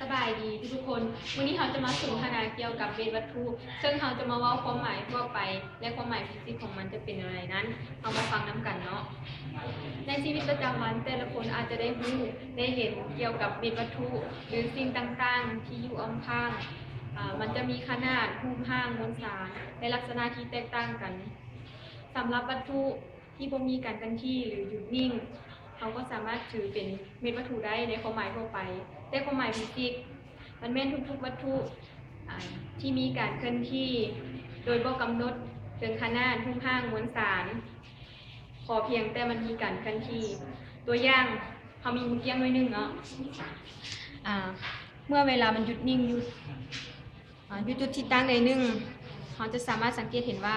สบายดีทุกคนวันนี้เราจะมาสนทนาเกี่ยวกับเวทวัตถุซึ่งเราจะมาเว้าความหมายทั่วไปและความหมายฟิสิกส์ของมันจะเป็นอะไรนั้นเอามาฟังน้ำกันเนาะในชีวิตประจำวันแต่ละคนอาจจะได้รู้ได้เห็นเกี่ยวกับเวทวัตถุหรือสิ่งต่างๆที่อยู่อ้อมข้างมันจะมีขนาดรูปร่างมวลสารและลักษณะที่แตกต่างกันสำหรับวัตถุที่บ่มีการเคลื่อนที่หรือหยุดนิ่งเขาก็สามารถถือเป็นเม็ดวัตถุได้ในความหมายทั่วไปแต่ความหมายฟิสิกส์มันแม่นทุกๆวัตถุที่มีการเคลื่อนที่โดยบ่กำหนดถึงขนาดรูปร่างมวลสารขอเพียงแต่มันมีการเคลื่อนที่ตัวอย่างเขามีมือเกี้ยงหน่อยหนึงเนาะเมื่อเวลามันหยุดนิ่งอยู่จุดที่ตั้งใดหนึ่งเขาจะสามารถสังเกตเห็นว่า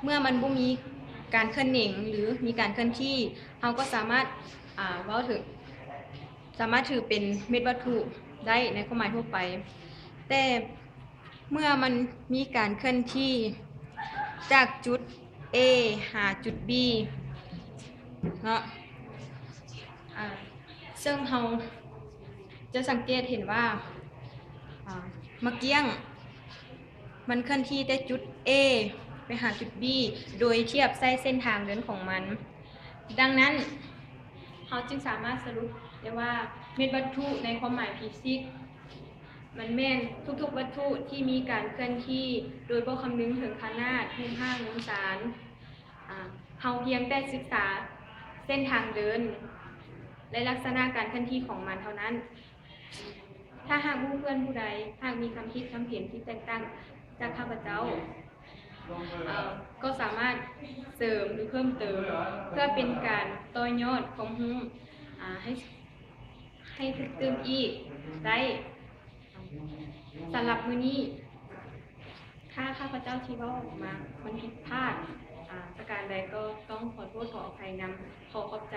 เมื่อมันบ่มีการเคลื่อนเหน่งหรือมีการเคลื่อนที่เขาก็สามารถถือเป็นเม็ดวัตถุได้ในความหมายทั่วไปแต่เมื่อมันมีการเคลื่อนที่จากจุด A หาจุด B เนาะซึ่งเราจะสังเกตเห็นว่าเมื่อกี้มันเคลื่อนที่ได้จุด A ไปหาจุด B โดยเทียบเส้นทางเดินของมันดังนั้นเราจึงสามารถสรุปได้ว่าเม็ดวัตถุในความหมายฟิสิกส์มันแม่นทุกๆวัตถุที่มีการเคลื่อนที่โดยบ่คำนึงถึงขนาดรูปร่างมวลสารเราเพียงแต่ศึกษาเส้นทางเดินและลักษณะการเคลื่อนที่ของมันเท่านั้นถ้าหากเพื่อนผู้ใดหากมีความคิดความเห็นที่แตกต่างจากข้าพเจ้าก็สามารถเสริมหรือเพิ่มเติมเพื่อเป็นการต่อยอดความรู้ให้เพิ่มเติมอีกได้สำหรับมื้อนี้ถ้าข้าพเจ้าที่เว้าออกมามันผิดพลาดประการใดก็ต้องขอโทษขออภัยนำขอขอบใจ